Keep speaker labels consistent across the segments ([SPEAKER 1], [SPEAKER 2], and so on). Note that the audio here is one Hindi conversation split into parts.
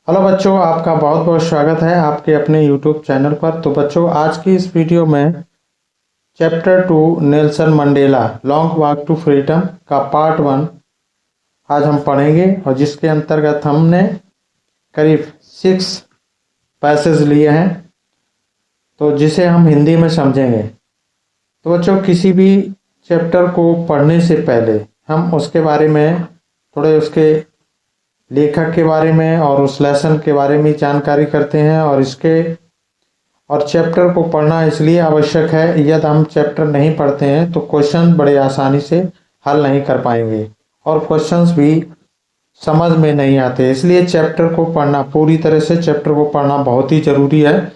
[SPEAKER 1] हेलो बच्चों, आपका बहुत बहुत स्वागत है आपके अपने यूट्यूब चैनल पर। तो बच्चों, आज की इस वीडियो में chapter 2 Nelson Mandela long walk to freedom का पार्ट 1 आज हम पढ़ेंगे, और जिसके अंतर्गत हमने करीब 6 पैसेज लिए हैं, तो जिसे हम हिंदी में समझेंगे। तो बच्चों, किसी भी चैप्टर को पढ़ने से पहले हम उसके बारे में थोड़े उसके लेखक के बारे में और उस लेसन के बारे में जानकारी करते हैं। और चैप्टर को पढ़ना इसलिए आवश्यक है, यदि हम चैप्टर नहीं पढ़ते हैं तो क्वेश्चन बड़े आसानी से हल नहीं कर पाएंगे और क्वेश्चंस भी समझ में नहीं आते। इसलिए चैप्टर को पढ़ना, पूरी तरह से चैप्टर को पढ़ना बहुत ही ज़रूरी है,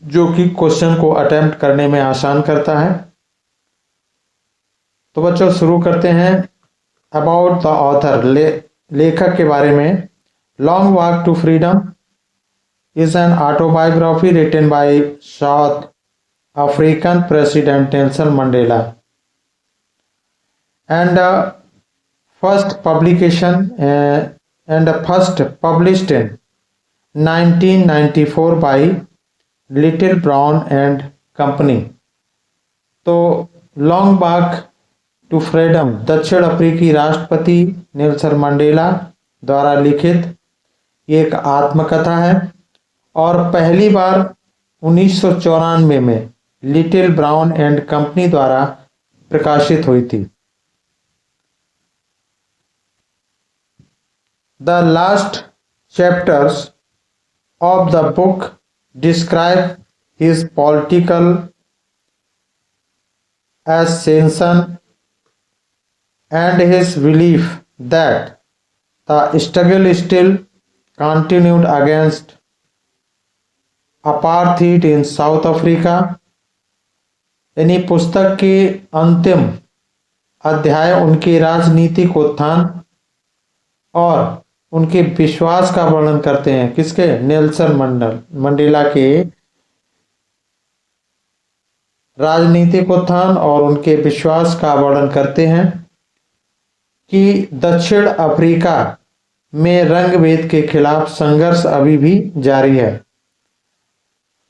[SPEAKER 1] जो कि क्वेश्चन को अटेम्प्ट करने में आसान करता है। तो बच्चों, शुरू करते हैं। अबाउट द ऑथर, लेखक के बारे में। Long walk to freedom is an autobiography written by South African President Nelson Mandela, and first publication and first published in 1994 by Little Brown and Company। तो लॉन्ग वॉक टू फ्रीडम दक्षिण अफ्रीकी राष्ट्रपति नेल्सन मंडेला द्वारा लिखित एक आत्मकथा है और पहली बार 1994 में लिटिल ब्राउन एंड कंपनी द्वारा प्रकाशित हुई थी। The last chapters of the book describe his political ascension and his belief that the struggle still continued against apartheid in South Africa. यानी पुस्तक के अंतिम अध्याय उनके राजनीतिक उत्थान और उनके विश्वास का वर्णन करते हैं। किसके? नेल्सन मंडेला के राजनीतिक उत्थान और उनके विश्वास का वर्णन करते हैं कि दक्षिण अफ्रीका में रंगभेद के खिलाफ संघर्ष अभी भी जारी है।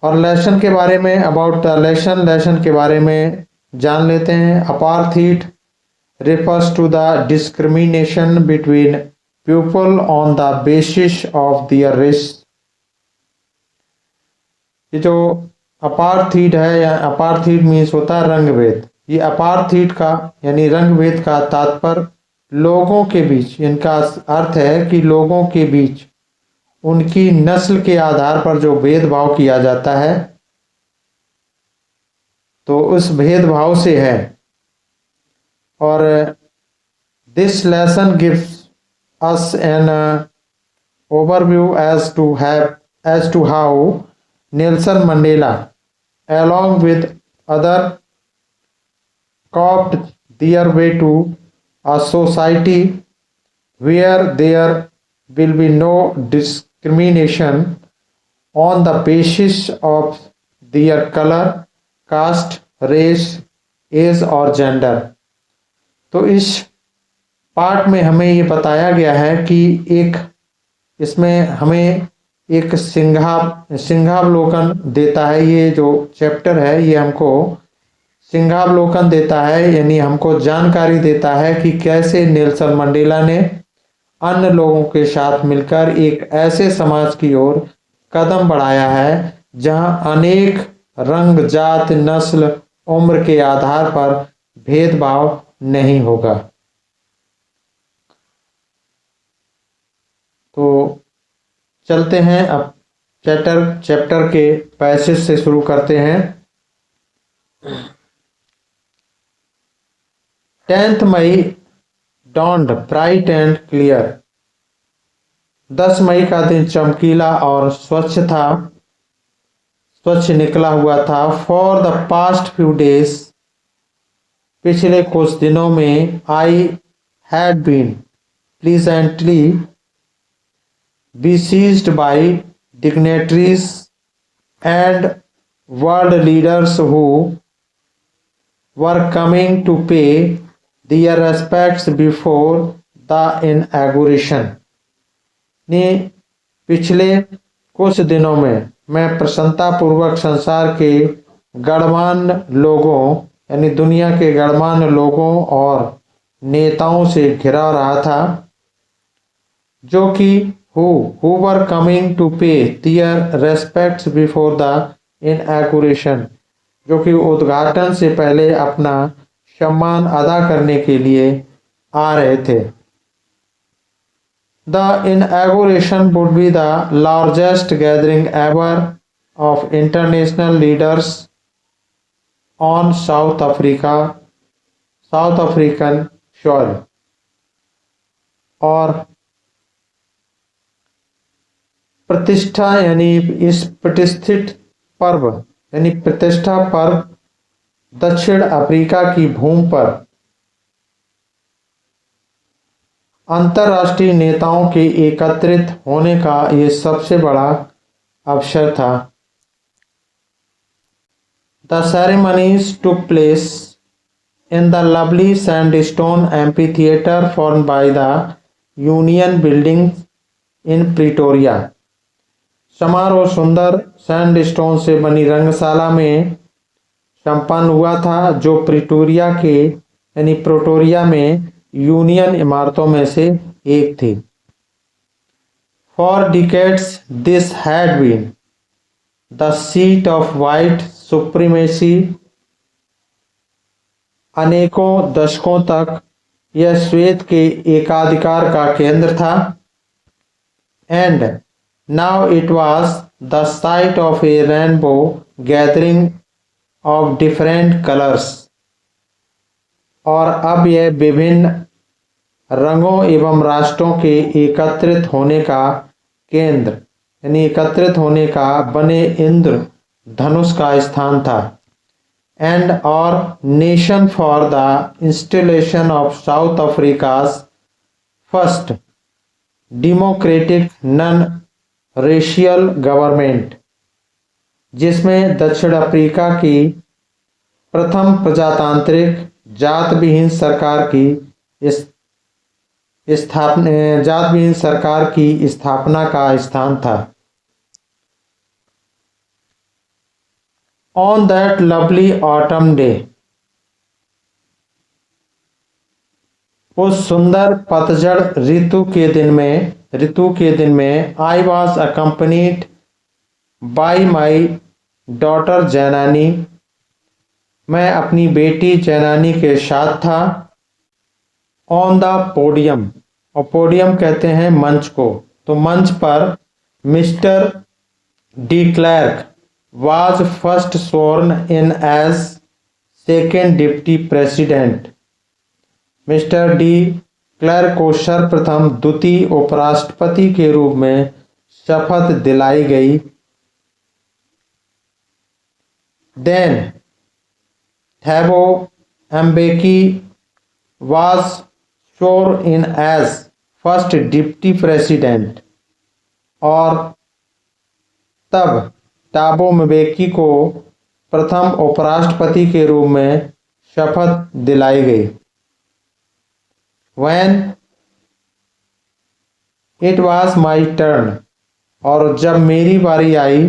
[SPEAKER 1] और लेसन के बारे में, अबाउट द लेसन के बारे में जान लेते हैं। Apartheid refers to the discrimination between people on the basis of their race। ये जो अपार्थीड है, या अपार्थीड मीन्स होता है रंगभेद। ये अपार्थीड का यानी रंगभेद का तात्पर्य लोगों के बीच, इनका अर्थ है कि लोगों के बीच उनकी नस्ल के आधार पर जो भेदभाव किया जाता है, तो उस भेदभाव से है। और this lesson gives us an overview as to how Nelson Mandela along with other carved their way to a society where there will be no discrimination on the basis of their color, caste, race, age और gender। तो इस पार्ट में हमें ये बताया गया है कि इसमें हमें एक सिंहावलोकन देता है। ये जो चैप्टर है ये हमको सिंहावलोकन देता है, यानी हमको जानकारी देता है कि कैसे नेल्सन मंडेला ने अन्य लोगों के साथ मिलकर एक ऐसे समाज की ओर कदम बढ़ाया है जहां अनेक रंग, जात, नस्ल, उम्र के आधार पर भेदभाव नहीं होगा। तो चलते हैं अब चैप्टर के पैसेज से शुरू करते हैं। 10 मई dawned bright and clear। 10 मई का दिन चमकीला और स्वच्छ निकला हुआ था। For the past few days, पिछले कुछ दिनों में, I had been pleasantly besieged by dignitaries and world leaders who were coming to pay their respects before the inauguration। ने पिछले कुछ दिनों में मैं प्रसन्नतापूर्वक संसार के गणमान्य लोगों यानी दुनिया के गणमान्य लोगों और नेताओं से घिरा रहा था, जो कि who were coming to pay their respects before the inauguration, जो कि उद्घाटन से पहले अपना सम्मान अदा करने के लिए आ रहे थे। The inauguration would be the largest gathering ever of international leaders on South African soil, और प्रतिष्ठा यानी इस प्रतिष्ठा पर्व दक्षिण अफ्रीका की भूमि पर अंतर्राष्ट्रीय नेताओं के एकत्रित होने का ये सबसे बड़ा अवसर था। The ceremonies took place in the lovely sandstone amphitheater formed by the Union Building in Pretoria. समारोह सुंदर सैंडस्टोन से बनी रंगशाला में संपन्न हुआ था, जो प्रिटोरिया में यूनियन इमारतों में से एक थी। For decades this had been the seat of white supremacy. अनेकों दशकों तक यह श्वेत के एकाधिकार का केंद्र था। And now it was the site of a rainbow gathering of different colors. और अब यह विभिन्न रंगों एवं राष्ट्रों के एकत्रित होने का केंद्र यानी एकत्रित होने का बने इंद्र धनुष का स्थान था। And our nation for the installation of South Africa's first democratic non-racial government, जिसमें दक्षिण अफ्रीका की प्रथम प्रजातांत्रिक जात विहीन सरकार की स्थापना का स्थान था। On that lovely autumn day, उस सुंदर पतझड़ ऋतु के दिन में I was accompanied by my daughter जैनानी, मैं अपनी बेटी जैनानी के साथ था। ऑन द पोडियम, और पोडियम कहते हैं मंच को, तो मंच पर mister de Klerk was first sworn in as second deputy president. Mister de Klerk को सर्वप्रथम द्वितीय उपराष्ट्रपति के रूप में शपथ दिलाई गई। Then Thabo Mbeki was sworn in as first deputy president, और तब टाबो म्बेकी को प्रथम उपराष्ट्रपति के रूप में शपथ दिलाई गई। When it was my turn, और जब मेरी बारी आई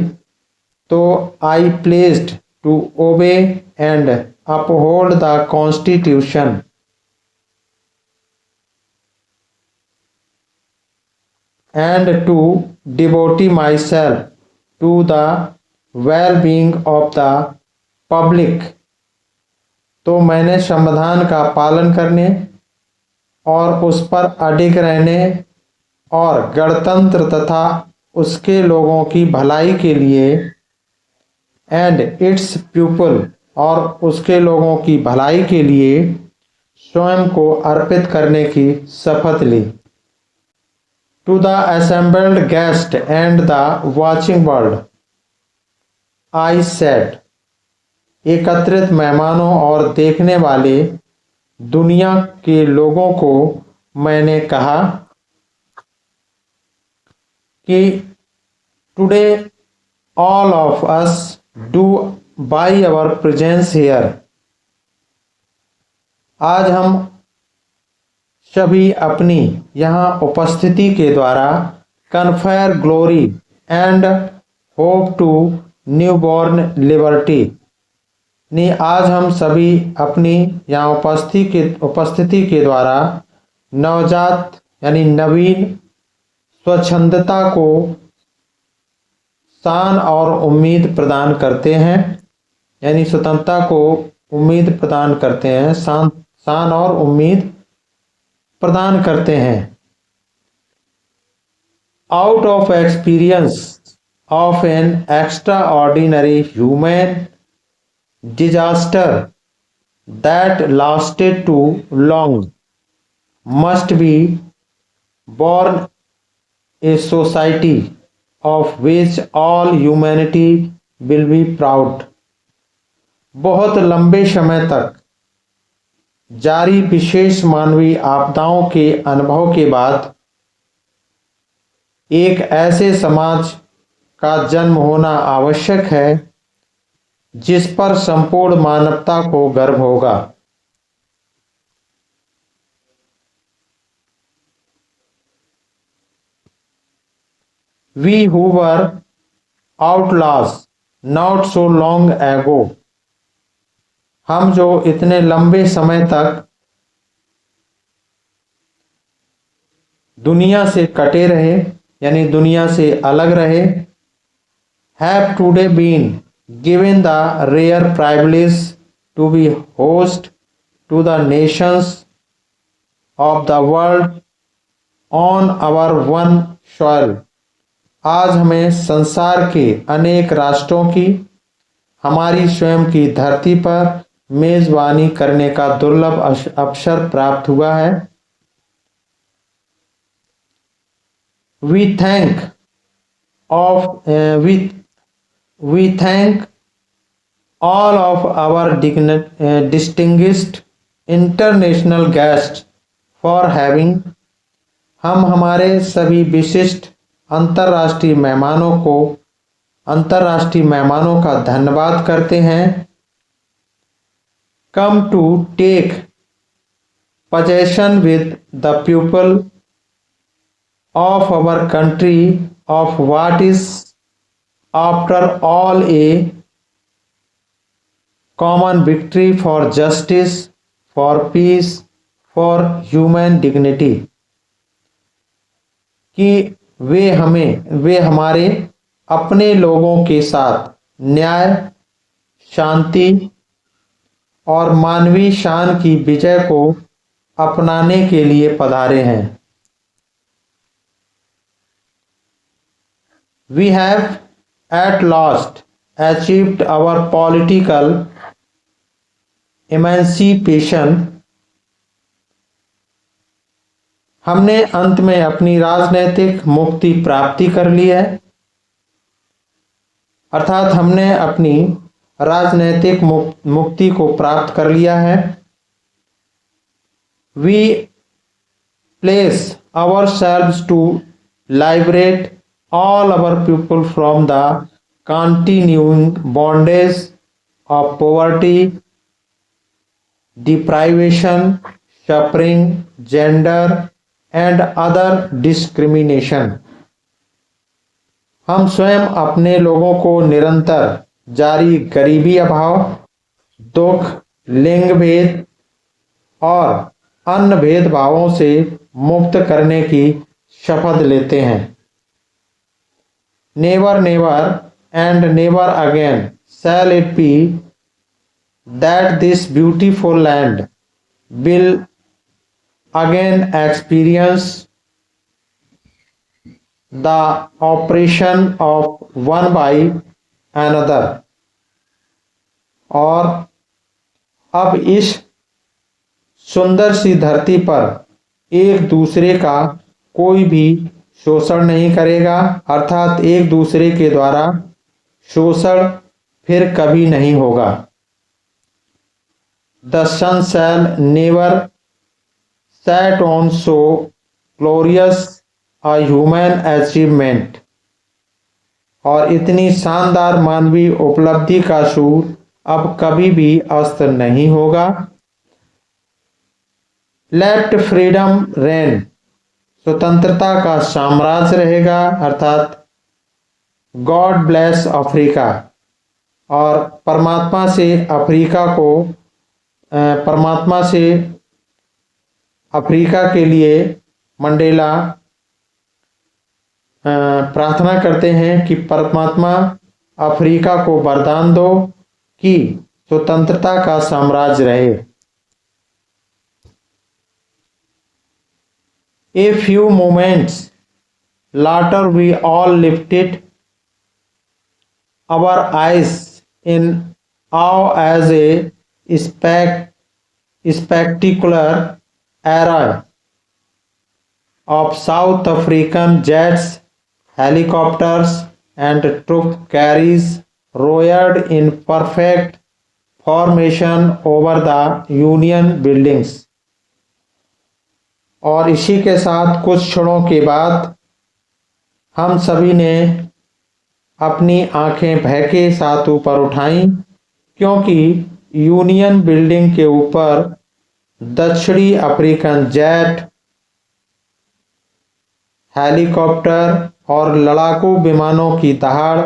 [SPEAKER 1] तो I pledged to obey and uphold the constitution and to devote myself to the well-being of the public। तो मैंने संविधान का पालन करने और उस पर अडिग रहने और गणतंत्र तथा उसके लोगों की भलाई के लिए एंड इट्स पीपल, और उसके लोगों की भलाई के लिए स्वयं को अर्पित करने की शपथ ली। To the assembled guest and the watching world I said, एकत्रित मेहमानों और देखने वाले दुनिया के लोगों को मैंने कहा कि today all of us do by our presence here, आज हम सभी अपनी यहाँ उपस्थिति के द्वारा confer glory and hope to newborn liberty। नहीं, आज हम सभी अपनी यहाँ उपस्थिति के द्वारा नवजात यानी नवीन स्वच्छंदता को शान और उम्मीद प्रदान करते हैं, यानी स्वतंत्रता को उम्मीद प्रदान करते हैं, शान और उम्मीद प्रदान करते हैं। Out of experience of an extra ordinary human disaster that lasted too long must be born a society of which all humanity will be proud। बहुत लंबे समय तक जारी विशेष मानवीय आपदाओं के अनुभव के बाद एक ऐसे समाज का जन्म होना आवश्यक है जिस पर संपूर्ण मानवता को गर्व होगा। We who were outlaws not so long ago, हम जो इतने लंबे समय तक दुनिया से कटे रहे यानी दुनिया से अलग रहे, have today been given the rare privilege to be host to the nations of the world on our one soil। आज हमें संसार के अनेक राष्ट्रों की हमारी स्वयं की धरती पर मेजबानी करने का दुर्लभ अवसर प्राप्त हुआ है। We thank all of our distinguished international guests for having। हम हमारे सभी विशिष्ट अंतर्राष्ट्रीय मेहमानों का धन्यवाद करते हैं। Come to take possession with the people of our country of what is after all a common victory for justice, for peace, for human dignity। कि वे हमारे अपने लोगों के साथ न्याय, शांति और मानवीय शान की विजय को अपनाने के लिए पधारे हैं। We have at last achieved our political emancipation। हमने अंत में अपनी राजनैतिक मुक्ति प्राप्ति कर ली है, अर्थात हमने अपनी राजनैतिक मुक्ति को प्राप्त कर लिया है। We place ourselves to liberate all our people from the continuing bondage of poverty, deprivation, suffering, gender and other discrimination। हम स्वयं अपने लोगों को निरंतर जारी गरीबी, अभाव, दुख, लिंग भेद और अन्य भेदभावों से मुक्त करने की शपथ लेते हैं। Never, never and never again shall it be that this beautiful land will again experience the oppression of one by another। और अब इस सुंदर सी धरती पर एक दूसरे का कोई भी शोषण नहीं करेगा, अर्थात एक दूसरे के द्वारा शोषण फिर कभी नहीं होगा। The sun shall never set on so glorious a human achievement। और इतनी शानदार मानवीय उपलब्धि का सूर्य अब कभी भी अस्त नहीं होगा। Let freedom reign स्वतंत्रता का साम्राज्य रहेगा, अर्थात गॉड ब्लेस अफ्रीका। और परमात्मा से अफ्रीका के लिए मंडेला प्रार्थना करते हैं कि परमात्मा अफ्रीका को वरदान दो कि स्वतंत्रता का साम्राज्य रहे। A few moments later we all lifted our eyes in awe as a spectacular array of South African jets, helicopters, and troop carriers roared in perfect formation over the Union buildings। और इसी के साथ कुछ क्षणों के बाद हम सभी ने अपनी आंखें भय के साथ ऊपर उठाईं, क्योंकि यूनियन बिल्डिंग के ऊपर दक्षिणी अफ्रीकन जेट, हेलीकॉप्टर और लड़ाकू विमानों की दहाड़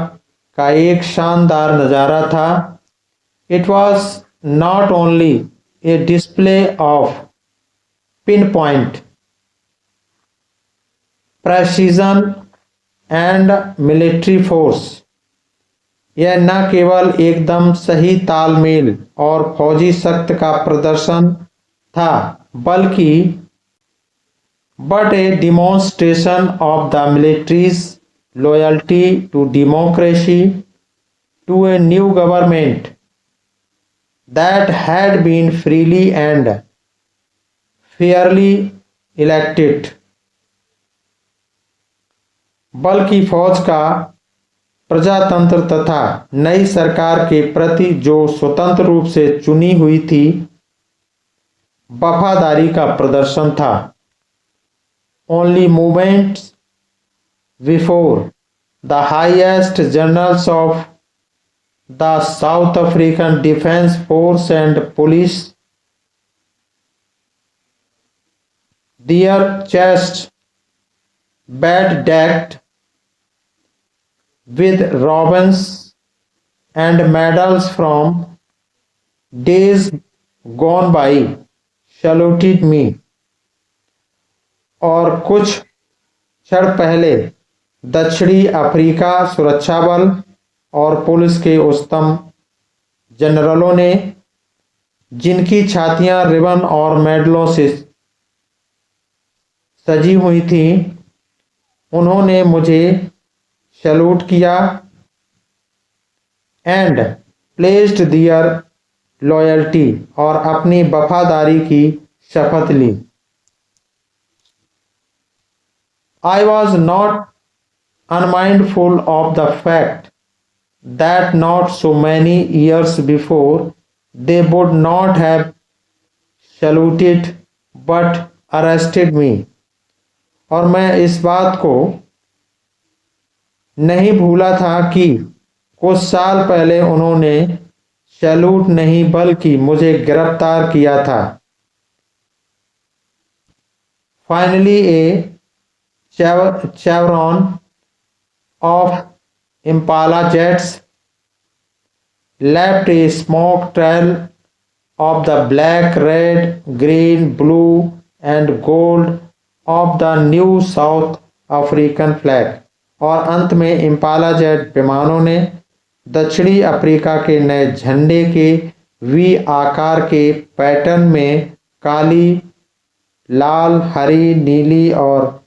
[SPEAKER 1] का एक शानदार नज़ारा था। It was not only A display of pinpoint precision and military force। यह न केवल एकदम सही तालमेल और फौजी शक्ति का प्रदर्शन था, बल्कि a demonstration of the military's loyalty to democracy, to a new government that had been freely and Fairlie elected. बल्कि फौज का प्रजातंत्र तथा नई सरकार के प्रति जो स्वतंत्र रूप से चुनी हुई थी वफादारी का प्रदर्शन था। Only movements before the highest generals of the south African defence force and police, their chests bedecked with ribbons and medals from days gone by, saluted me। और कुछ क्षण पहले दक्षिणी अफ्रीका सुरक्षा बल और पुलिस के उच्चतम जनरलों ने, जिनकी छातियां रिबन और मेडलों से सजी हुई थी, उन्होंने मुझे सैल्यूट किया एंड प्लेस्ड दियर लॉयल्टी, और अपनी वफादारी की शपथ ली। I was not unmindful of the fact that not so many years before they would not have saluted but arrested me. और मैं इस बात को नहीं भूला था कि कुछ साल पहले उन्होंने सैल्यूट नहीं बल्कि मुझे गिरफ्तार किया था। Finally a chevron of Impala jets left a smoke trail of the black, red, green, blue and gold of the new South African flag. और अंत में इम्पाला जेट विमानों ने दक्षिणी अफ्रीका के नए झंडे के वी आकार के पैटर्न में काली, लाल, हरी, नीली और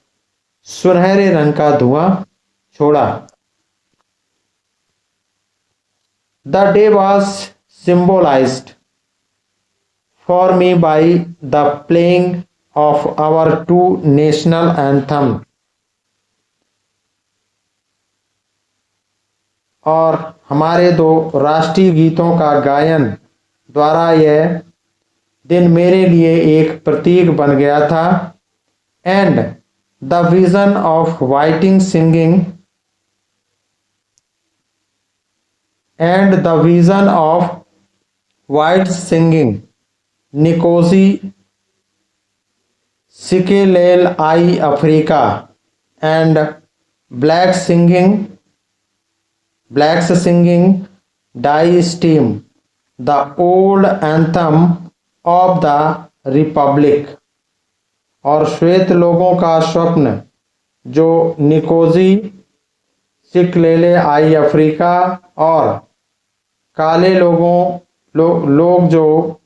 [SPEAKER 1] सुनहरे रंग का धुआं छोड़ा। The day was symbolised for me by the playing of our two national anthem। और हमारे दो राष्ट्रीय गीतों का गायन द्वारा यह दिन मेरे लिए एक प्रतीक बन गया था। And the vision of whiting singing and the vision of white singing Nkosi Sikelel I Africa and blacks singing Die Steam, the old anthem of the Republic। और श्वेत लोगों का स्वप्न जो निकोजी, सिकलेले आई अफ्रीका और काले लोग जो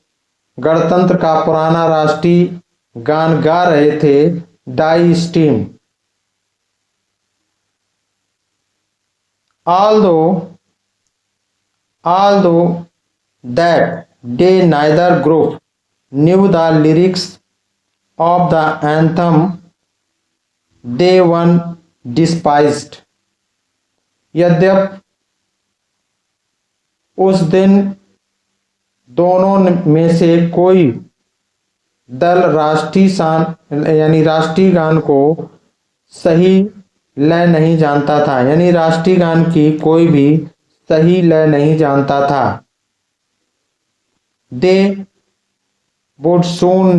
[SPEAKER 1] गणतंत्र का पुराना राष्ट्रीय गान गा रहे थे, Die Stem. Although that day neither group knew the lyrics of the anthem they one despised। यद्यप उस दिन दोनों में से कोई दल राष्ट्रीय गान को सही लय नहीं जानता था, यानी राष्ट्रीय गान की कोई भी सही लय नहीं जानता था। They would soon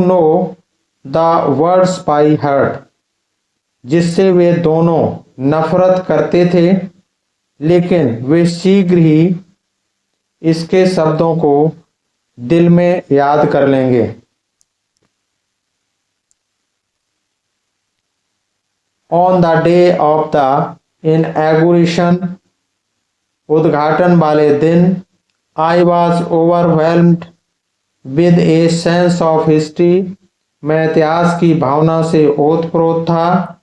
[SPEAKER 1] know the words by heart, जिससे वे दोनों नफरत करते थे, लेकिन वे शीघ्र ही इसके शब्दों को दिल में याद कर लेंगे। On the day of the inauguration, उद्घाटन वाले दिन, I was overwhelmed with a sense of history, मैं इतिहास की भावना से ओतप्रोत था।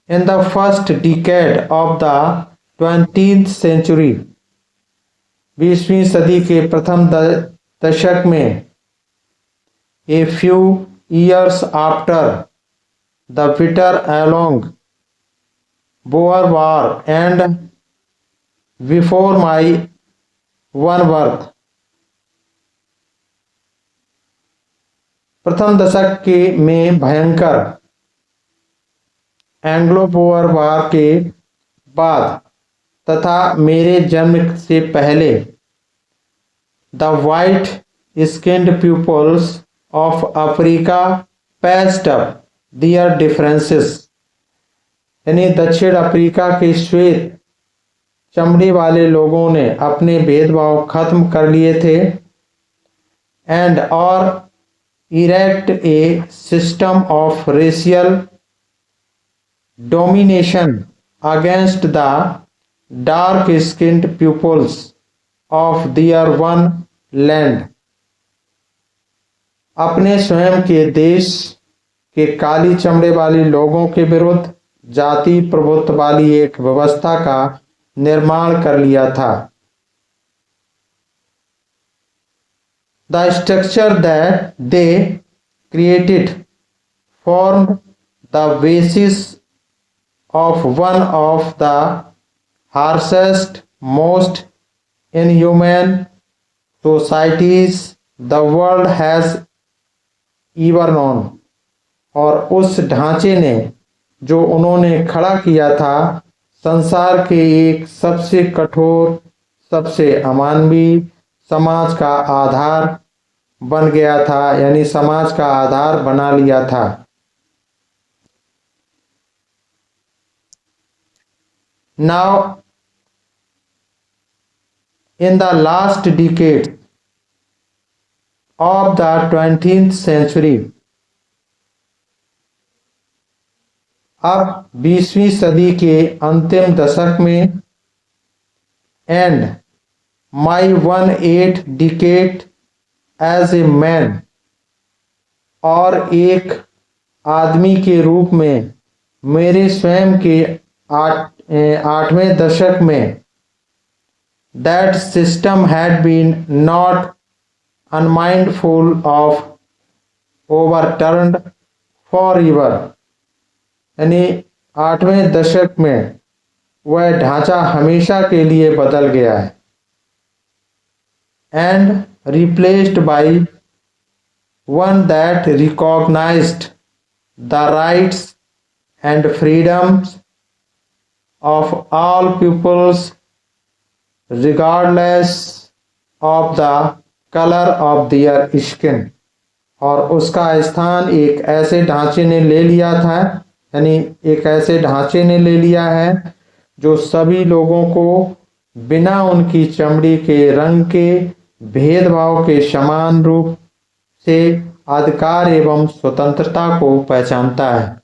[SPEAKER 1] In the first decade of the 20th century, 20वीं सदी के प्रथम दशक में, a few years after the bitter along Boer War and before my one birth, प्रथम दशक के में भयंकर एंग्लो बोअर वार के बाद तथा मेरे जन्म से पहले, the white skinned peoples of Africa patched up their differences, यानी दक्षिण अफ्रीका के श्वेत चमड़ी वाले लोगों ने अपने भेदभाव खत्म कर लिए थे। एंड और erect a system of racial domination against the dark skinned peoples of their own land, अपने स्वयं के देश के काली चमड़े वाले लोगों के विरुद्ध जाति प्रभुत्व वाली एक व्यवस्था का निर्माण कर लिया था। The structure that they created formed the basis of one of the harshest, most inhuman societies the world has ever known। और उस ढांचे ने जो उन्होंने खड़ा किया था, संसार के एक सबसे कठोर, सबसे अमानवीय समाज का आधार बन गया था, यानी समाज का आधार बना लिया था। Now, in the last decade of the 20th century, अब 20वीं सदी के अंतिम दशक में, and my 18 decade as a man, और एक आदमी के रूप में मेरे स्वयं के 8वें दशक में, that system had been not unmindful of overturned for ever, यानी 8वें दशक में वह ढांचा हमेशा के लिए बदल गया है। And replaced by one that recognised the rights and freedoms of all peoples regardless of the colour of their skin, और उसका स्थान एक ऐसे ढांचे ने ले लिया था, यानी एक ऐसे ढांचे ने ले लिया है जो सभी लोगों को बिना उनकी चमड़ी के रंग के भेदभाव के समान रूप से अधिकार एवं स्वतंत्रता को पहचानता है।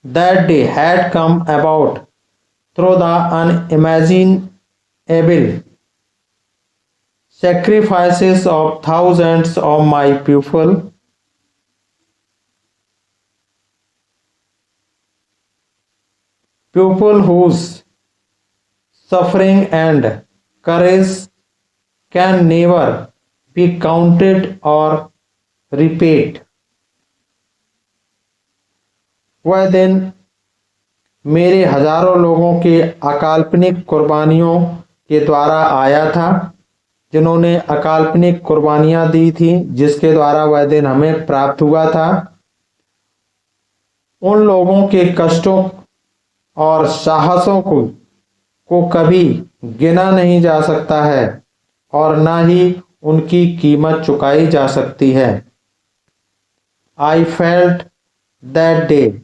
[SPEAKER 1] That day had come about through the unimaginable sacrifices of thousands of my people whose suffering and courage can never be counted or repaid. वह दिन मेरे हजारों लोगों के अकाल्पनिक कुर्बानियों के द्वारा आया था, जिन्होंने अकाल्पनिक कुर्बानियां दी थी, जिसके द्वारा वह दिन हमें प्राप्त हुआ था। उन लोगों के कष्टों और साहसों को कभी गिना नहीं जा सकता है और ना ही उनकी कीमत चुकाई जा सकती है। I felt that day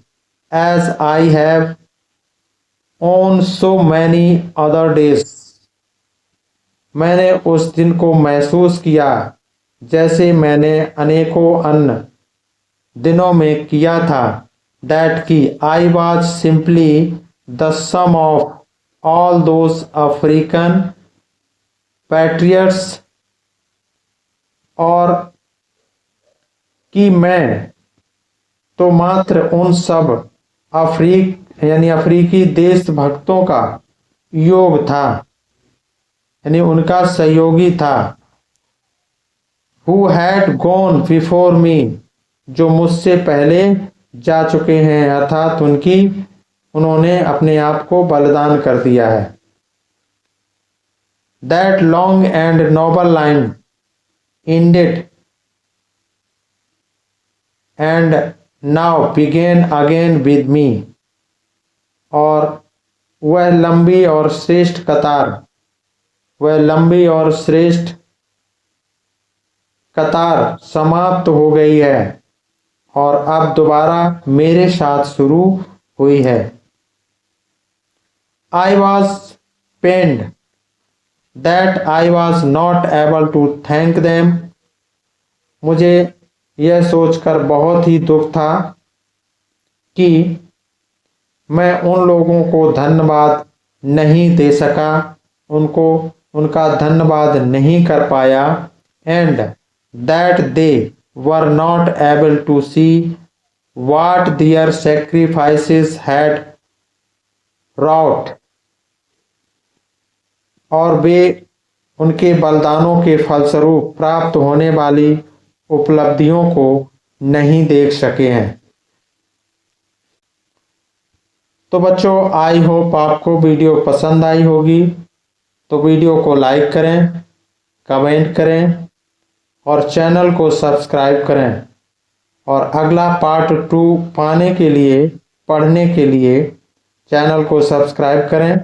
[SPEAKER 1] as I have on so many other days. मैंने उस दिन को महसूस किया जैसे मैंने अनेकों अन्य दिनों में किया था। That कि I was simply the sum of all those African patriots, और कि मैं तो मात्र उन सब अफ्रीकी देशभक्तों का योग था, यानी उनका सहयोगी था। Who had gone before me, जो मुझसे पहले जा चुके हैं, अर्थात उन्होंने अपने आप को बलिदान कर दिया है। That long and noble line ended and now began again with me, और वह लंबी और श्रेष्ठ कतार समाप्त हो गई है और अब दोबारा मेरे साथ शुरू हुई है। I was pained that I was not able to thank them. मुझे यह सोचकर बहुत ही दुख था कि मैं उन लोगों को धन्यवाद नहीं दे सका, उनका धन्यवाद नहीं कर पाया। And that they were not able to see what their sacrifices had wrought, और वे उनके बलिदानों के फलस्वरूप प्राप्त होने वाली उपलब्धियों को नहीं देख सके हैं। तो बच्चों, आई होप आपको वीडियो पसंद आई होगी। तो वीडियो को लाइक करें, कमेंट करें और चैनल को सब्सक्राइब करें, और अगला पार्ट 2 पाने के लिए, पढ़ने के लिए चैनल को सब्सक्राइब करें।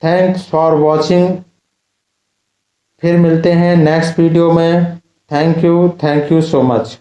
[SPEAKER 1] Thanks for watching. फिर मिलते हैं नेक्स्ट वीडियो में। Thank you so much.